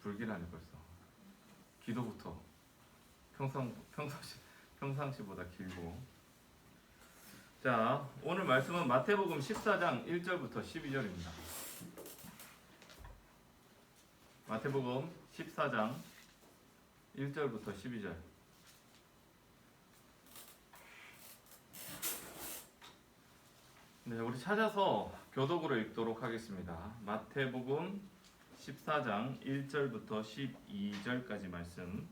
불길하네 벌써. 기도부터 평상시보다 길고. 자, 오늘 말씀은 마태복음 14장 1절부터 12절입니다. 마태복음 14장 1절부터 12절. 네, 우리 찾아서 교독으로 읽도록 하겠습니다. 마태복음 14장 1절부터 12절까지 말씀.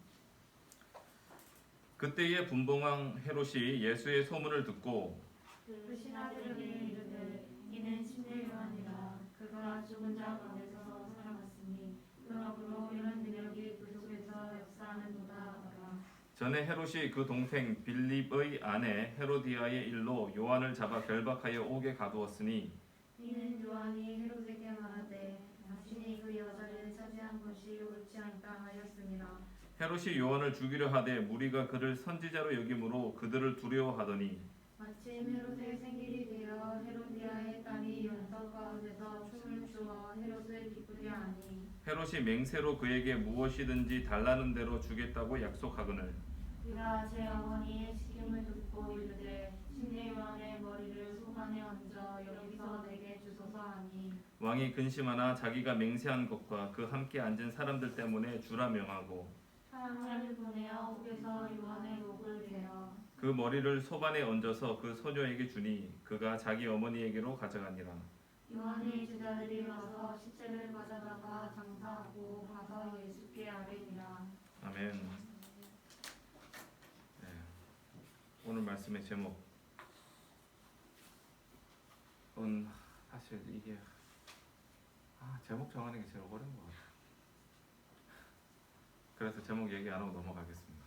그때에 분봉왕 헤롯이 예수의 소문을 듣고 그 신하들에게 이르되 이는 침례 요한이라. 그가 죽은 자 가운데서 살아났으니 그러므로 이런 능력이 그 속에서 역사하는도다 하더라. 전에 헤롯이 그 동생 빌립의 아내 헤로디아의 일로 요한을 잡아 결박하여 옥에 가두었으니 이는 요한이 헤롯에게 말하되 당신이 그 여자를 차지한 것이 옳지 않다 하였습니다. 헤롯이 요한을 죽이려 하되 무리가 그를 선지자로 여김으로 그들을 두려워하더니 마침 헤롯의 생일이 되어 헤로디아의 딸이 연석 가운데서 춤을 추어 헤롯을 기쁘게 하니 헤롯이 맹세로 그에게 무엇이든지 달라는 대로 주겠다고 약속하거늘 그가 제 어머니의 시킴을 듣고 이르되 침례 요한의 머리를 소관에 얹어 여기서 내게 주소서 하니 왕이 근심하나 자기가 맹세한 것과 그 함께 앉은 사람들 때문에 주라 명하고 사람을 보내어 옥에서 요한의 목을 베어 그 머리를 소반에 얹어서 그 소녀에게 주니 그가 자기 어머니에게로 가져가니라. 요한의 제자들이 와서 시체를 가져다가 장사하고 가서 예수께 아뢰니라. 아멘. 네. 오늘 말씀의 제목은 사실 이게 제목 정하는 게 제일 어려운 것 같아요. 그래서 제목 얘기 안 하고 넘어가겠습니다.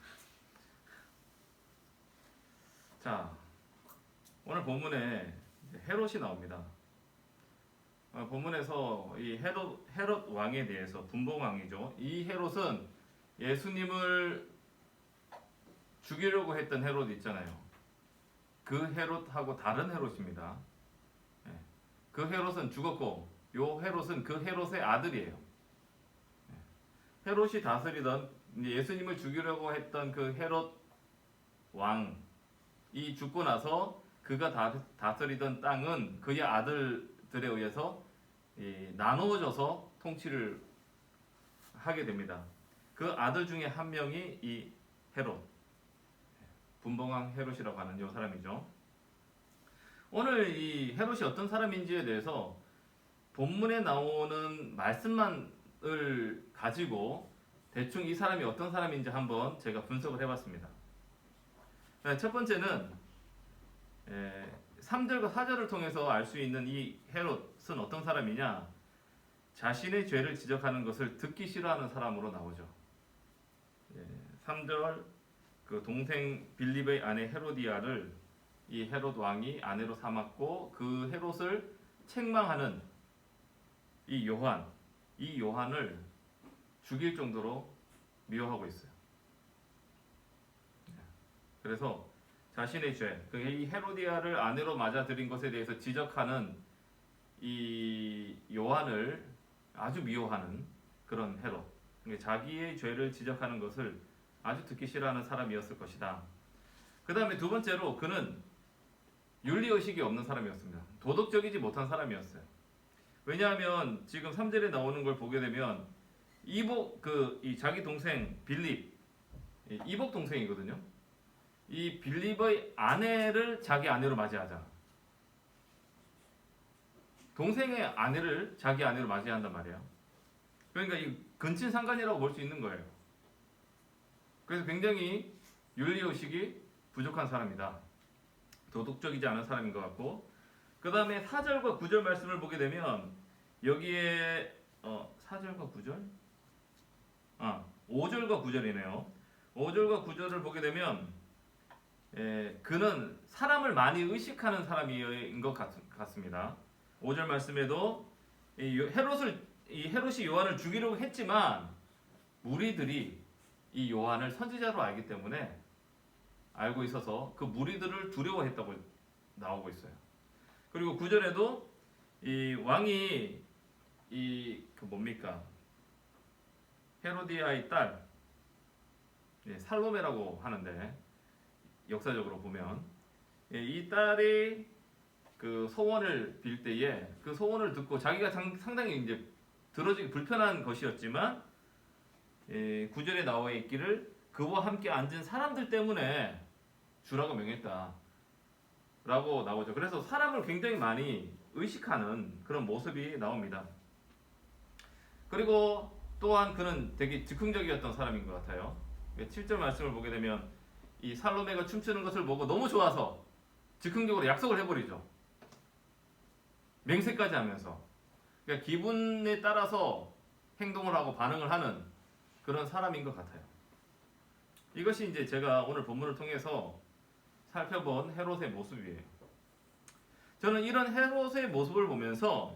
자, 오늘 본문에 헤롯이 나옵니다. 본문에서 이 헤롯 왕에 대해서 분봉 왕이죠. 이 헤롯은 예수님을 죽이려고 했던 헤롯 있잖아요. 그 헤롯하고 다른 헤롯입니다. 그 헤롯은 죽었고 요 헤롯은 그 헤롯의 아들이에요. 헤롯이 다스리던 예수님을 죽이려고 했던 그 헤롯 왕이 죽고 나서 그가 다스리던 땅은 그의 아들들에 의해서 나누어져서 통치를 하게 됩니다. 그 아들 중에 한 명이 이 헤롯, 분봉왕 헤롯이라고 하는 이 사람이죠. 오늘 이 헤롯이 어떤 사람인지에 대해서 본문에 나오는 말씀만을 가지고 대충 이 사람이 어떤 사람인지 한번 제가 분석을 해봤습니다. 첫 번째는 3절과 4절을 통해서 알 수 있는 이 헤롯은 어떤 사람이냐? 자신의 죄를 지적하는 것을 듣기 싫어하는 사람으로 나오죠. 3절 그 동생 빌립의 아내 헤로디아를 이 헤롯 왕이 아내로 삼았고 그 헤롯을 책망하는 이 요한을 죽일 정도로 미워하고 있어요. 그래서 자신의 죄, 이 헤로디아를 아내로 맞아들인 것에 대해서 지적하는 이 요한을 아주 미워하는 그런 헤롯. 자기의 죄를 지적하는 것을 아주 듣기 싫어하는 사람이었을 것이다. 그 다음에 두 번째로 그는 윤리의식이 없는 사람이었습니다. 도덕적이지 못한 사람이었어요. 왜냐하면 지금 3절에 나오는 걸 보게 되면 이 자기 동생 빌립, 이복 동생이거든요. 이 빌립의 아내를 자기 아내로 맞이하잖아. 동생의 아내를 자기 아내로 맞이한단 말이에요. 그러니까 이 근친상간이라고 볼 수 있는 거예요. 그래서 굉장히 윤리의식이 부족한 사람이다. 도덕적이지 않은 사람인 것 같고, 그 다음에 4절과 9절 말씀을 보게 되면 여기에 4절과 9절? 5절과 9절이네요. 5절과 9절을 보게 되면 그는 사람을 많이 의식하는 사람인 것 같습니다. 5절 말씀에도 헤롯이 요한을 죽이려고 했지만 무리들이 이 요한을 선지자로 알기 때문에 알고 있어서 그 무리들을 두려워했다고 나오고 있어요. 그리고 9절에도 이 왕이 헤로디아의 딸 살로메라고 하는데 역사적으로 보면 이 딸이 그 소원을 빌 때에 그 소원을 듣고 자기가 상당히 이제 들어주기 불편한 것이었지만 9절에 나와 있기를 그와 함께 앉은 사람들 때문에 주라고 명했다 라고 나오죠. 그래서 사람을 굉장히 많이 의식하는 그런 모습이 나옵니다. 그리고 또한 그는 되게 즉흥적이었던 사람인 것 같아요. 7절 말씀을 보게 되면 이 살로메가 춤추는 것을 보고 너무 좋아서 즉흥적으로 약속을 해버리죠. 맹세까지 하면서. 그러니까 기분에 따라서 행동을 하고 반응을 하는 그런 사람인 것 같아요. 이것이 이제 제가 오늘 본문을 통해서 살펴본 헤롯의 모습이에요. 저는 이런 헤롯의 모습을 보면서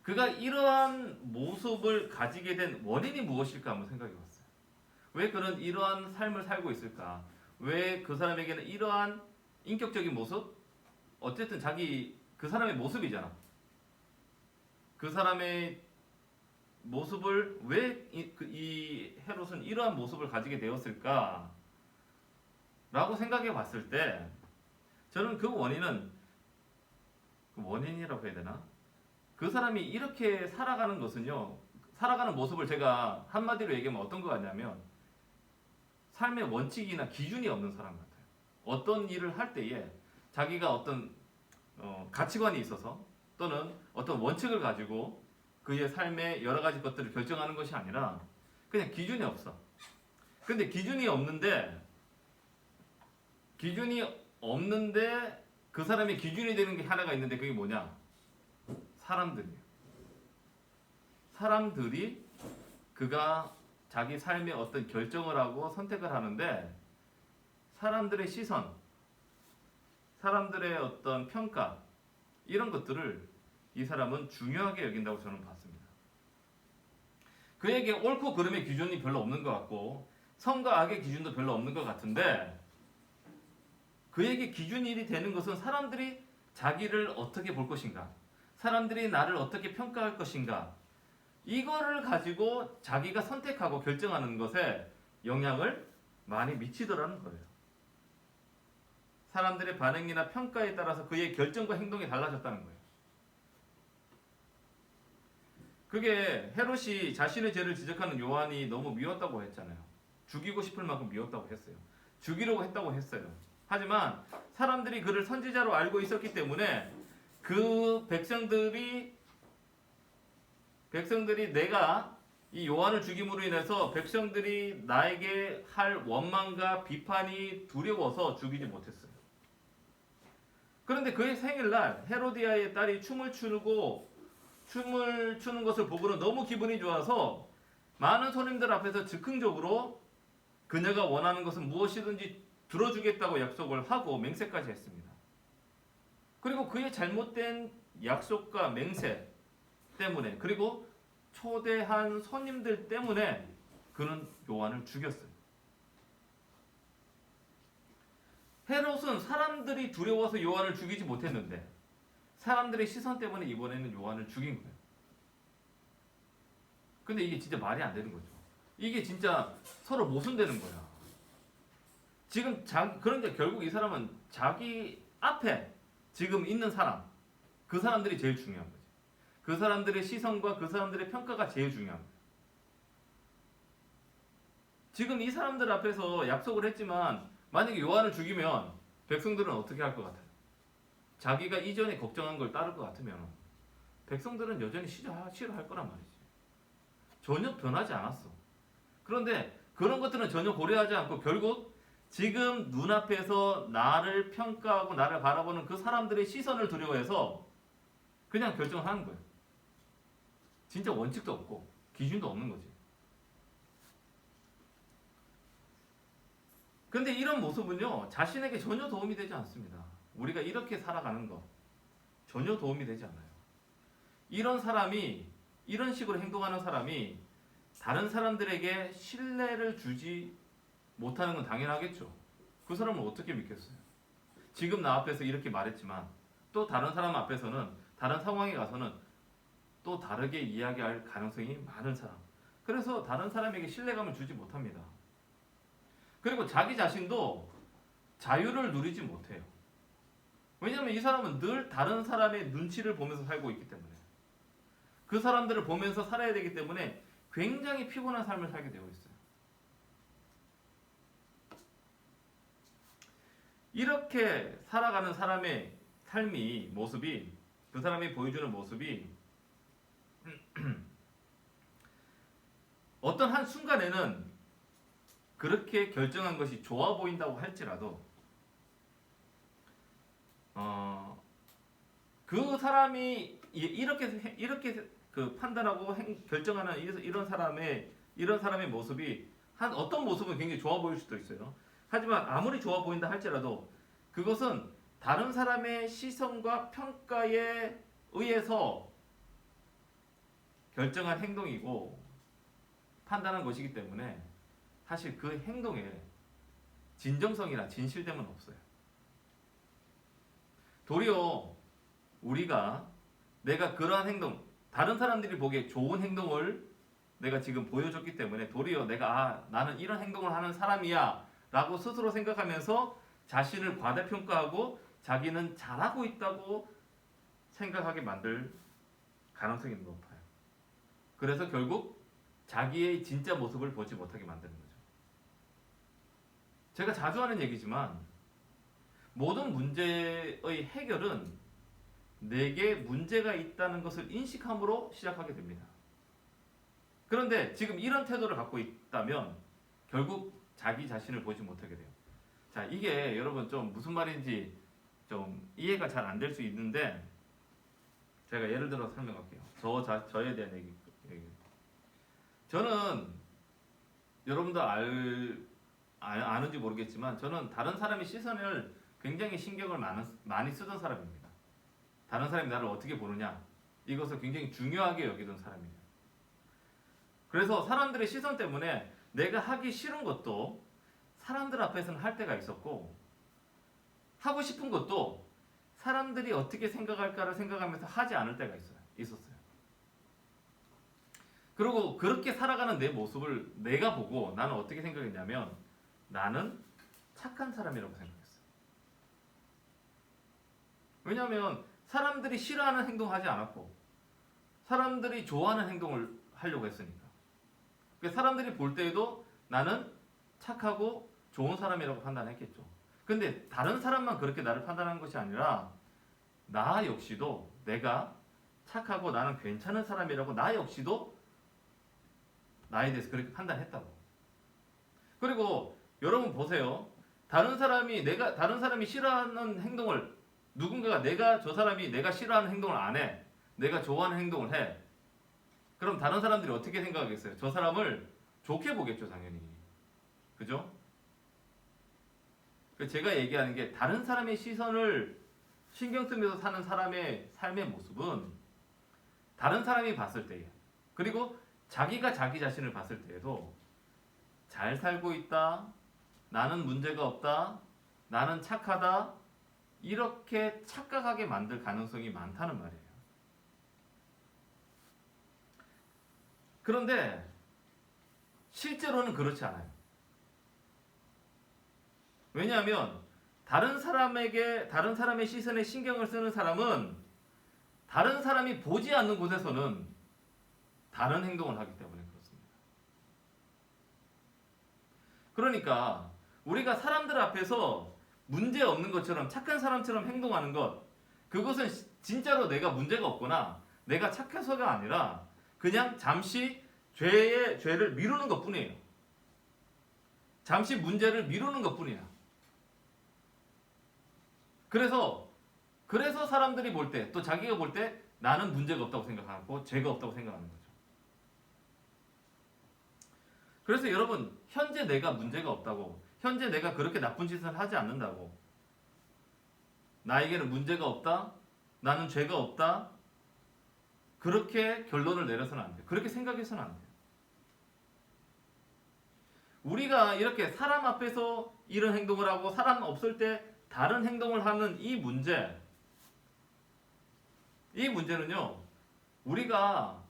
그가 이러한 모습을 가지게 된 원인이 무엇일까 한번 생각해 봤어요. 왜 그런 이러한 삶을 살고 있을까? 왜 그 사람에게는 이러한 인격적인 모습? 어쨌든 그 사람의 모습이잖아. 그 사람의 모습을 왜 이 헤롯은 이러한 모습을 가지게 되었을까? 라고 생각해 봤을 때 저는 그 원인이라고 해야 되나? 그 사람이 이렇게 살아가는 것은요, 살아가는 모습을 제가 한마디로 얘기하면 어떤 것 같냐면 삶의 원칙이나 기준이 없는 사람 같아요. 어떤 일을 할 때에 자기가 어떤 가치관이 있어서 또는 어떤 원칙을 가지고 그의 삶의 여러 가지 것들을 결정하는 것이 아니라 그냥 기준이 없어. 근데 기준이 없는데 그 사람의 기준이 되는 게 하나가 있는데 그게 뭐냐? 사람들이에요. 사람들이 그가 자기 삶의 어떤 결정을 하고 선택을 하는데 사람들의 시선, 사람들의 어떤 평가 이런 것들을 이 사람은 중요하게 여긴다고 저는 봤습니다. 그에게 옳고 그름의 기준이 별로 없는 것 같고 선과 악의 기준도 별로 없는 것 같은데 그에게 기준이 되는 것은 사람들이 자기를 어떻게 볼 것인가, 사람들이 나를 어떻게 평가할 것인가, 이거를 가지고 자기가 선택하고 결정하는 것에 영향을 많이 미치더라는 거예요. 사람들의 반응이나 평가에 따라서 그의 결정과 행동이 달라졌다는 거예요. 그게 헤롯이 자신의 죄를 지적하는 요한이 너무 미웠다고 했잖아요. 죽이고 싶을 만큼 미웠다고 했어요. 죽이려고 했다고 했어요. 하지만 사람들이 그를 선지자로 알고 있었기 때문에 그 백성들이 내가 이 요한을 죽임으로 인해서 백성들이 나에게 할 원망과 비판이 두려워서 죽이지 못했어요. 그런데 그의 생일날 헤로디아의 딸이 춤을 추는 것을 보고는 너무 기분이 좋아서 많은 손님들 앞에서 즉흥적으로 그녀가 원하는 것은 무엇이든지 들어주겠다고 약속을 하고 맹세까지 했습니다. 그리고 그의 잘못된 약속과 맹세 때문에 그리고 초대한 손님들 때문에 그는 요한을 죽였어요. 헤롯은 사람들이 두려워서 요한을 죽이지 못했는데 사람들의 시선 때문에 이번에는 요한을 죽인 거예요. 근데 이게 진짜 말이 안 되는 거죠. 이게 진짜 서로 모순되는 거야. 지금 그런데 결국 이 사람은 자기 앞에 지금 있는 사람, 그 사람들이 제일 중요한 거지. 그 사람들의 시선과 그 사람들의 평가가 제일 중요한 거예요. 지금 이 사람들 앞에서 약속을 했지만 만약에 요한을 죽이면 백성들은 어떻게 할 것 같아요? 자기가 이전에 걱정한 걸 따를 것 같으면 백성들은 여전히 싫어할 거란 말이지. 전혀 변하지 않았어. 그런데 그런 것들은 전혀 고려하지 않고 결국 지금 눈앞에서 나를 평가하고 나를 바라보는 그 사람들의 시선을 두려워해서 그냥 결정을 하는 거예요. 진짜 원칙도 없고 기준도 없는 거지. 근데 이런 모습은요, 자신에게 전혀 도움이 되지 않습니다. 우리가 이렇게 살아가는 거 전혀 도움이 되지 않아요. 이런 식으로 행동하는 사람이 다른 사람들에게 신뢰를 주지 못하는 건 당연하겠죠. 그 사람을 어떻게 믿겠어요? 지금 나 앞에서 이렇게 말했지만 또 다른 사람 앞에서는 다른 상황에 가서는 또 다르게 이야기할 가능성이 많은 사람. 그래서 다른 사람에게 신뢰감을 주지 못합니다. 그리고 자기 자신도 자유를 누리지 못해요. 왜냐하면 이 사람은 늘 다른 사람의 눈치를 보면서 살고 있기 때문에, 그 사람들을 보면서 살아야 되기 때문에 굉장히 피곤한 삶을 살게 되어 있어요. 이렇게 살아가는 사람의 삶이, 모습이, 그 사람이 보여주는 모습이 어떤 한 순간에는 그렇게 결정한 것이 좋아 보인다고 할지라도 그 사람이 이렇게 그 판단하고 결정하는 이런 사람의 모습이 한 어떤 모습은 굉장히 좋아 보일 수도 있어요. 하지만 아무리 좋아 보인다 할지라도 그것은 다른 사람의 시선과 평가에 의해서 결정한 행동이고 판단한 것이기 때문에 사실 그 행동에 진정성이나 진실됨은 없어요. 도리어 우리가 내가 그러한 행동, 다른 사람들이 보기에 좋은 행동을 내가 지금 보여줬기 때문에 도리어 내가 나는 이런 행동을 하는 사람이야 라고 스스로 생각하면서 자신을 과대평가하고 자기는 잘하고 있다고 생각하게 만들 가능성이 높아요. 그래서 결국 자기의 진짜 모습을 보지 못하게 만드는 거죠. 제가 자주 하는 얘기지만 모든 문제의 해결은 내게 문제가 있다는 것을 인식함으로 시작하게 됩니다. 그런데 지금 이런 태도를 갖고 있다면 결국 자기 자신을 보지 못하게 돼요. 자, 이게 여러분 좀 무슨 말인지 좀 이해가 잘 안 될 수 있는데 제가 예를 들어 설명할게요. 저에 대한 얘기. 저는 여러분도 아는지 모르겠지만 저는 다른 사람의 시선을 굉장히 신경을 많이 쓰던 사람입니다. 다른 사람이 나를 어떻게 보느냐 이것을 굉장히 중요하게 여기던 사람이에요. 그래서 사람들의 시선 때문에 내가 하기 싫은 것도 사람들 앞에서는 할 때가 있었고 하고 싶은 것도 사람들이 어떻게 생각할까를 생각하면서 하지 않을 때가 있었어요. 그리고 그렇게 살아가는 내 모습을 내가 보고 나는 어떻게 생각했냐면 나는 착한 사람이라고 생각했어요. 왜냐하면 사람들이 싫어하는 행동을 하지 않았고 사람들이 좋아하는 행동을 하려고 했으니까. 사람들이 볼 때에도 나는 착하고 좋은 사람이라고 판단했겠죠. 근데 다른 사람만 그렇게 나를 판단하는 것이 아니라 나 역시도 내가 착하고 나는 괜찮은 사람이라고 나 역시도 나에 대해서 그렇게 판단했다고. 그리고 여러분 보세요. 다른 사람이 싫어하는 행동을 누군가가 저 사람이 내가 싫어하는 행동을 안 해. 내가 좋아하는 행동을 해. 그럼 다른 사람들이 어떻게 생각하겠어요? 저 사람을 좋게 보겠죠, 당연히. 그죠? 제가 얘기하는 게 다른 사람의 시선을 신경 쓰면서 사는 사람의 삶의 모습은 다른 사람이 봤을 때에 그리고 자기가 자기 자신을 봤을 때에도 잘 살고 있다, 나는 문제가 없다, 나는 착하다 이렇게 착각하게 만들 가능성이 많다는 말이에요. 그런데 실제로는 그렇지 않아요. 왜냐하면 다른 사람의 시선에 신경을 쓰는 사람은 다른 사람이 보지 않는 곳에서는 다른 행동을 하기 때문에 그렇습니다. 그러니까 우리가 사람들 앞에서 문제 없는 것처럼 착한 사람처럼 행동하는 것, 그것은 진짜로 내가 문제가 없거나 내가 착해서가 아니라 그냥 잠시 죄를 미루는 것뿐이에요. 잠시 문제를 미루는 것뿐이야. 그래서 사람들이 볼 때, 또 자기가 볼 때 나는 문제가 없다고 생각하고 죄가 없다고 생각하는 거죠. 그래서 여러분, 현재 내가 문제가 없다고, 현재 내가 그렇게 나쁜 짓을 하지 않는다고, 나에게는 문제가 없다, 나는 죄가 없다, 그렇게 결론을 내려서는 안 돼요. 그렇게 생각해서는 안 돼요. 우리가 이렇게 사람 앞에서 이런 행동을 하고 사람 없을 때 다른 행동을 하는 이 문제는요, 우리가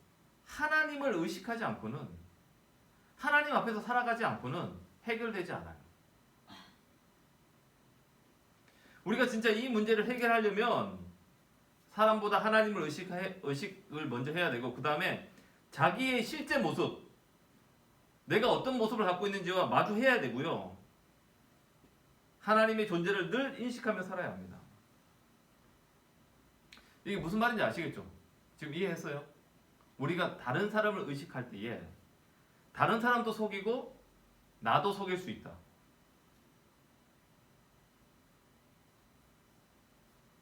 하나님을 의식하지 않고는 하나님 앞에서 살아가지 않고는 해결되지 않아요. 우리가 진짜 이 문제를 해결하려면 사람보다 하나님을 의식을 먼저 해야 되고, 그 다음에 자기의 실제 모습, 내가 어떤 모습을 갖고 있는지와 마주해야 되고요. 하나님의 존재를 늘 인식하며 살아야 합니다. 이게 무슨 말인지 아시겠죠? 지금 이해했어요? 우리가 다른 사람을 의식할 때에 다른 사람도 속이고 나도 속일 수 있다.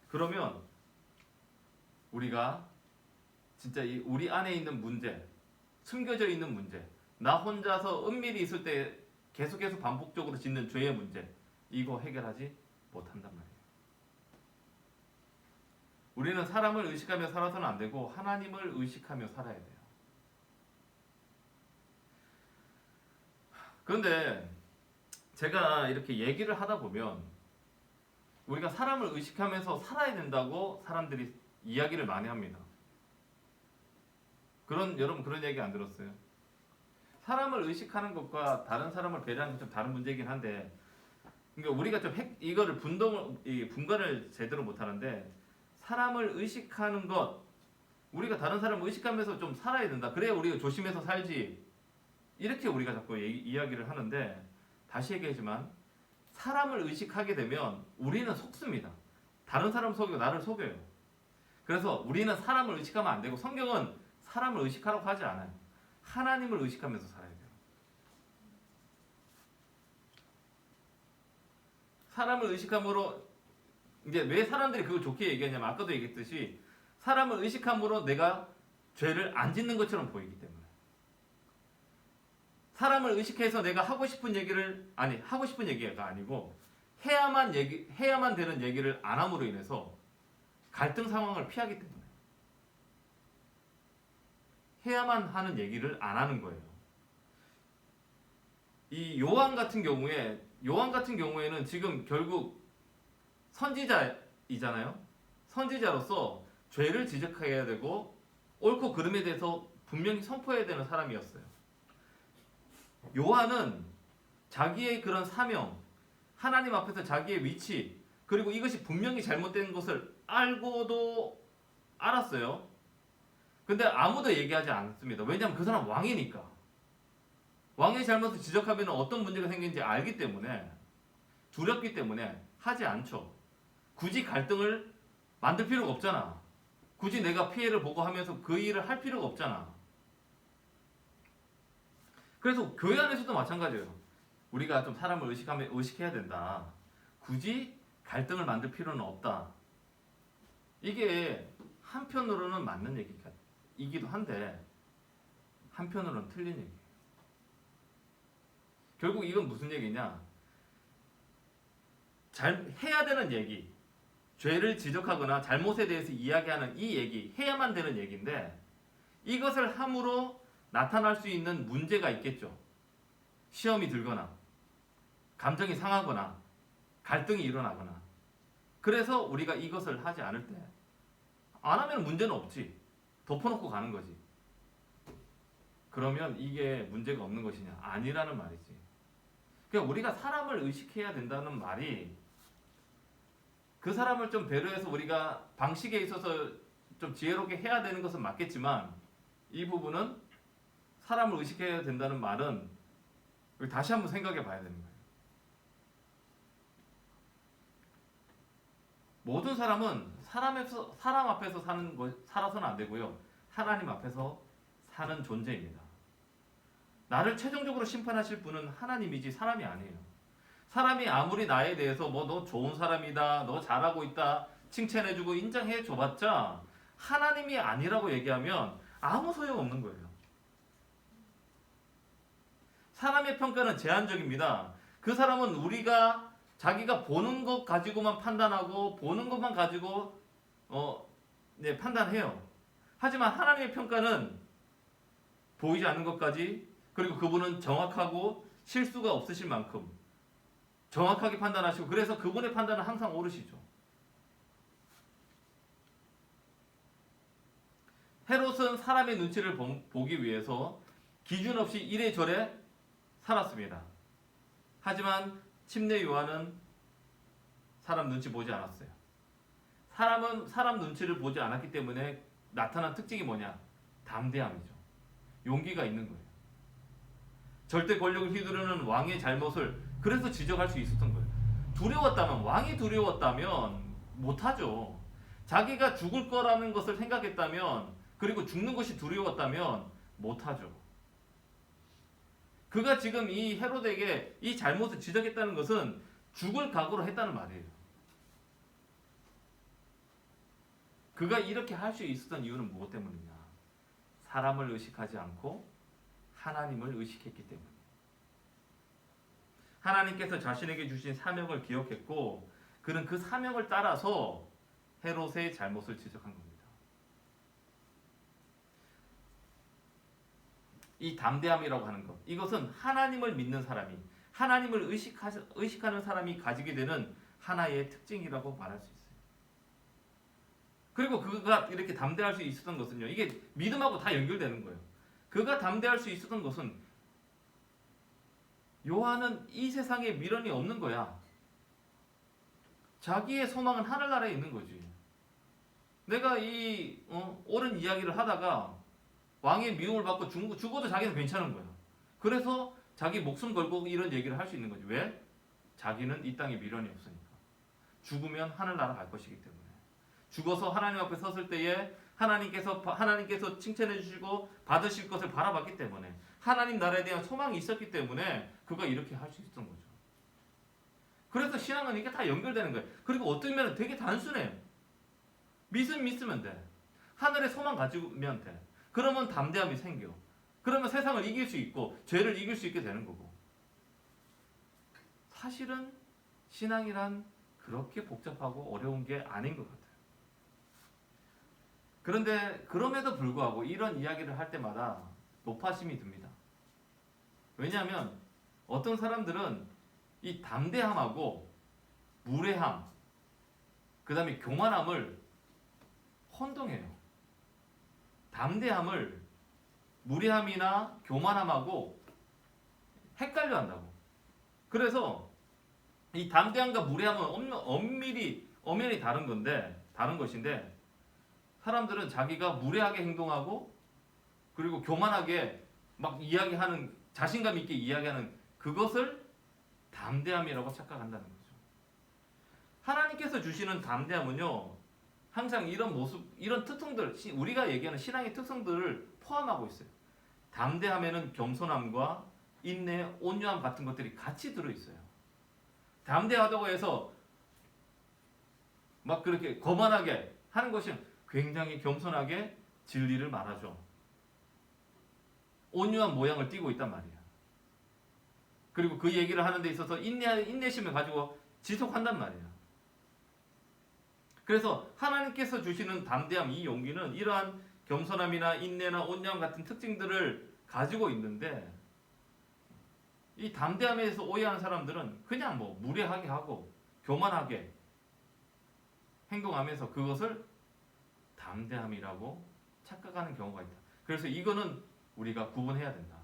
그러면 우리가 진짜 우리 안에 있는 문제, 숨겨져 있는 문제, 나 혼자서 은밀히 있을 때 계속해서 반복적으로 짓는 죄의 문제, 이거 해결하지 못한단 말이에요. 우리는 사람을 의식하며 살아서는 안 되고 하나님을 의식하며 살아야 돼요. 그런데 제가 이렇게 얘기를 하다 보면 우리가 사람을 의식하면서 살아야 된다고 사람들이 이야기를 많이 합니다. 여러분 그런 얘기 안 들었어요? 사람을 의식하는 것과 다른 사람을 배려하는 건 좀 다른 문제이긴 한데, 그러니까 우리가 좀 이거를 분간을 제대로 못 하는데, 사람을 의식하는 것, 우리가 다른 사람을 의식하면서 좀 살아야 된다. 그래야 우리가 조심해서 살지. 이렇게 우리가 자꾸 이야기를 하는데, 다시 얘기하지만 사람을 의식하게 되면 우리는 속습니다. 다른 사람 속이고 나를 속여요. 그래서 우리는 사람을 의식하면 안 되고, 성경은 사람을 의식하라고 하지 않아요. 하나님을 의식하면서 살아야 돼요. 사람을 의식함으로, 이제 왜 사람들이 그걸 좋게 얘기하냐면, 아까도 얘기했듯이 사람을 의식함으로 내가 죄를 안 짓는 것처럼 보이기 때문에. 사람을 의식해서 내가 하고 싶은 얘기가 아니고 해야만 되는 얘기를 안 함으로 인해서 갈등 상황을 피하기 때문에 해야만 하는 얘기를 안 하는 거예요. 이 요한 같은 경우에는 지금 결국 선지자이잖아요. 선지자로서 죄를 지적해야 되고 옳고 그름에 대해서 분명히 선포해야 되는 사람이었어요. 요한은 자기의 그런 사명, 하나님 앞에서 자기의 위치, 그리고 이것이 분명히 잘못된 것을 알고도 알았어요. 근데 아무도 얘기하지 않습니다. 왜냐하면 그 사람 왕이니까. 왕의 잘못을 지적하면 어떤 문제가 생기는지 알기 때문에, 두렵기 때문에 하지 않죠. 굳이 갈등을 만들 필요가 없잖아. 굳이 내가 피해를 보고 하면서 그 일을 할 필요가 없잖아. 그래서 교회 안에서도 마찬가지예요. 우리가 좀 사람을 의식해야 된다. 굳이 갈등을 만들 필요는 없다. 이게 한편으로는 맞는 얘기이기도 한데 한편으로는 틀린 얘기예요. 결국 이건 무슨 얘기냐? 해야 되는 얘기, 죄를 지적하거나 잘못에 대해서 이야기하는 이 얘기, 해야만 되는 얘기인데, 이것을 함으로 나타날 수 있는 문제가 있겠죠. 시험이 들거나 감정이 상하거나 갈등이 일어나거나. 그래서 우리가 이것을 하지 않을 때, 안 하면 문제는 없지, 덮어놓고 가는 거지. 그러면 이게 문제가 없는 것이냐? 아니라는 말이지. 그러니까 우리가 사람을 의식해야 된다는 말이, 그 사람을 좀 배려해서 우리가 방식에 있어서 좀 지혜롭게 해야 되는 것은 맞겠지만, 이 부분은 사람을 의식해야 된다는 말은 다시 한번 생각해 봐야 되는 거예요. 모든 사람은 사람 앞에서 살아서는 안 되고요. 하나님 앞에서 사는 존재입니다. 나를 최종적으로 심판하실 분은 하나님이지 사람이 아니에요. 사람이 아무리 나에 대해서 너 좋은 사람이다, 너 잘하고 있다, 칭찬해주고 인정해줘봤자 하나님이 아니라고 얘기하면 아무 소용없는 거예요. 사람의 평가는 제한적입니다. 그 사람은 자기가 보는 것 가지고만 판단하고 보는 것만 가지고 판단해요. 하지만 하나님의 평가는 보이지 않는 것까지, 그리고 그분은 정확하고 실수가 없으실 만큼 정확하게 판단하시고, 그래서 그분의 판단은 항상 옳으시죠. 헤롯은 사람의 눈치를 보기 위해서 기준 없이 이래저래 살았습니다. 하지만 침례 요한은 사람 눈치 보지 않았어요. 사람은 사람 눈치를 보지 않았기 때문에 나타난 특징이 뭐냐? 담대함이죠. 용기가 있는 거예요. 절대 권력을 휘두르는 왕의 잘못을 그래서 지적할 수 있었던 거예요. 두려웠다면, 왕이 두려웠다면 못하죠. 자기가 죽을 거라는 것을 생각했다면, 그리고 죽는 것이 두려웠다면 못하죠. 그가 지금 이 헤롯에게 이 잘못을 지적했다는 것은 죽을 각오로 했다는 말이에요. 그가 이렇게 할 수 있었던 이유는 무엇 때문이냐? 사람을 의식하지 않고 하나님을 의식했기 때문에. 하나님께서 자신에게 주신 사명을 기억했고 그는 그 사명을 따라서 헤롯의 잘못을 지적한 겁니다. 이 담대함이라고 하는 것, 이것은 하나님을 믿는 사람이, 하나님을 의식하는 사람이 가지게 되는 하나의 특징이라고 말할 수 있어요. 그리고 그가 이렇게 담대할 수 있었던 것은요, 이게 믿음하고 다 연결되는 거예요. 그가 담대할 수 있었던 것은 요한은 이 세상에 미련이 없는 거야. 자기의 소망은 하늘나라에 있는 거지. 내가 이 옳은 이야기를 하다가 왕의 미움을 받고 죽어도 자기는 괜찮은 거야. 그래서 자기 목숨 걸고 이런 얘기를 할 수 있는 거지. 왜? 자기는 이 땅에 미련이 없으니까. 죽으면 하늘나라 갈 것이기 때문에. 죽어서 하나님 앞에 섰을 때에 하나님께서 칭찬해 주시고 받으실 것을 바라봤기 때문에, 하나님 나라에 대한 소망이 있었기 때문에 그가 이렇게 할 수 있었던 거죠. 그래서 신앙은 이게 다 연결되는 거예요. 그리고 어떻게 보면 되게 단순해요. 믿으면 돼. 하늘의 소망 가지면 돼. 그러면 담대함이 생겨. 그러면 세상을 이길 수 있고 죄를 이길 수 있게 되는 거고. 사실은 신앙이란 그렇게 복잡하고 어려운 게 아닌 것 같아요. 그런데 그럼에도 불구하고 이런 이야기를 할 때마다 높아심이 듭니다. 왜냐하면 어떤 사람들은 이 담대함하고 무례함, 그 다음에 교만함을 혼동해요. 담대함을 무례함이나 교만함하고 헷갈려 한다고. 그래서 이 담대함과 무례함은 엄연히 다른 것인데 사람들은 자기가 무례하게 행동하고 그리고 교만하게 막 이야기하는, 자신감 있게 이야기하는 그것을 담대함이라고 착각한다는 거죠. 하나님께서 주시는 담대함은요, 항상 이런 모습, 이런 특성들, 우리가 얘기하는 신앙의 특성들을 포함하고 있어요. 담대함에는 겸손함과 인내, 온유함 같은 것들이 같이 들어있어요. 담대하다고 해서 막 그렇게 거만하게 하는 것이 굉장히 겸손하게 진리를 말하죠. 온유한 모양을 띠고 있단 말이야. 그리고 그 얘기를 하는 데 있어서 인내심을 가지고 지속한단 말이야. 그래서 하나님께서 주시는 담대함, 이 용기는 이러한 겸손함이나 인내나 온유함 같은 특징들을 가지고 있는데, 이 담대함에서 오해하는 사람들은 그냥 뭐 무례하게 하고 교만하게 행동하면서 그것을 담대함이라고 착각하는 경우가 있다. 그래서 이거는 우리가 구분해야 된다.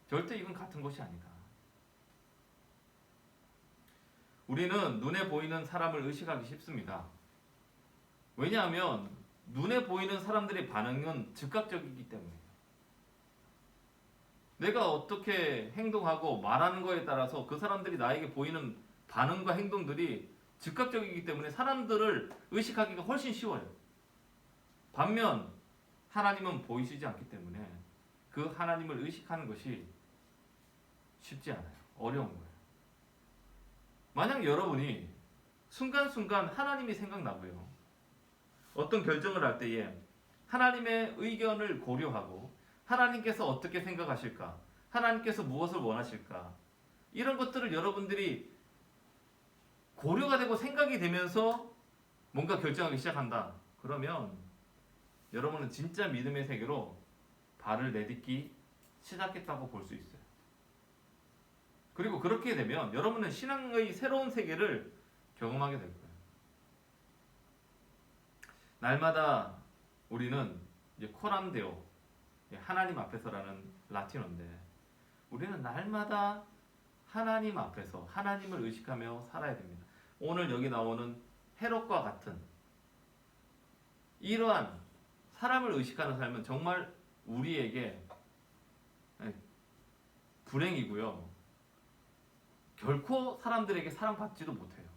절대 이건 같은 것이 아니다. 우리는 눈에 보이는 사람을 의식하기 쉽습니다. 왜냐하면 눈에 보이는 사람들의 반응은 즉각적이기 때문이에요. 내가 어떻게 행동하고 말하는 거에 따라서 그 사람들이 나에게 보이는 반응과 행동들이 즉각적이기 때문에 사람들을 의식하기가 훨씬 쉬워요. 반면 하나님은 보이시지 않기 때문에 그 하나님을 의식하는 것이 쉽지 않아요. 어려운 거예요. 만약 여러분이 순간순간 하나님이 생각나고요, 어떤 결정을 할 때에 하나님의 의견을 고려하고 하나님께서 어떻게 생각하실까, 하나님께서 무엇을 원하실까, 이런 것들을 여러분들이 고려가 되고 생각이 되면서 뭔가 결정하기 시작한다. 그러면 여러분은 진짜 믿음의 세계로 발을 내딛기 시작했다고 볼 수 있어요. 그리고 그렇게 되면 여러분은 신앙의 새로운 세계를 경험하게 될 거예요. 날마다 우리는 이제 코람데오, 하나님 앞에서라는 라틴어인데, 우리는 날마다 하나님 앞에서 하나님을 의식하며 살아야 됩니다. 오늘 여기 나오는 헤롯과 같은 이러한 사람을 의식하는 삶은 정말 우리에게 불행이고요. 결코 사람들에게 사랑받지도 못해요.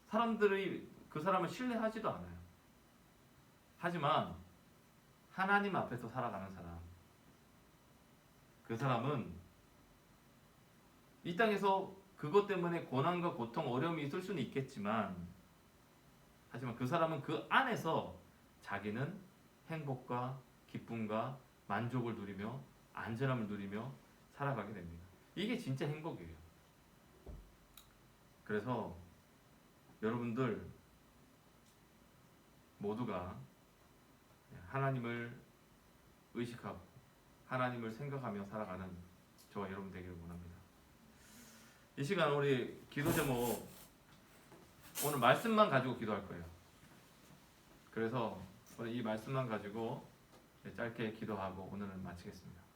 사람들이 그 사람을 신뢰하지도 않아요. 하지만 하나님 앞에서 살아가는 사람, 그 사람은 이 땅에서 그것 때문에 고난과 고통, 어려움이 있을 수는 있겠지만, 하지만 그 사람은 그 안에서 자기는 행복과 기쁨과 만족을 누리며 안전함을 누리며 살아가게 됩니다. 이게 진짜 행복이에요. 그래서 여러분들 모두가 하나님을 의식하고 하나님을 생각하며 살아가는 저와 여러분 되기를 원합니다. 이 시간 우리 기도 제목 오늘 말씀만 가지고 기도할 거예요. 그래서 오늘 이 말씀만 가지고 짧게 기도하고 오늘은 마치겠습니다.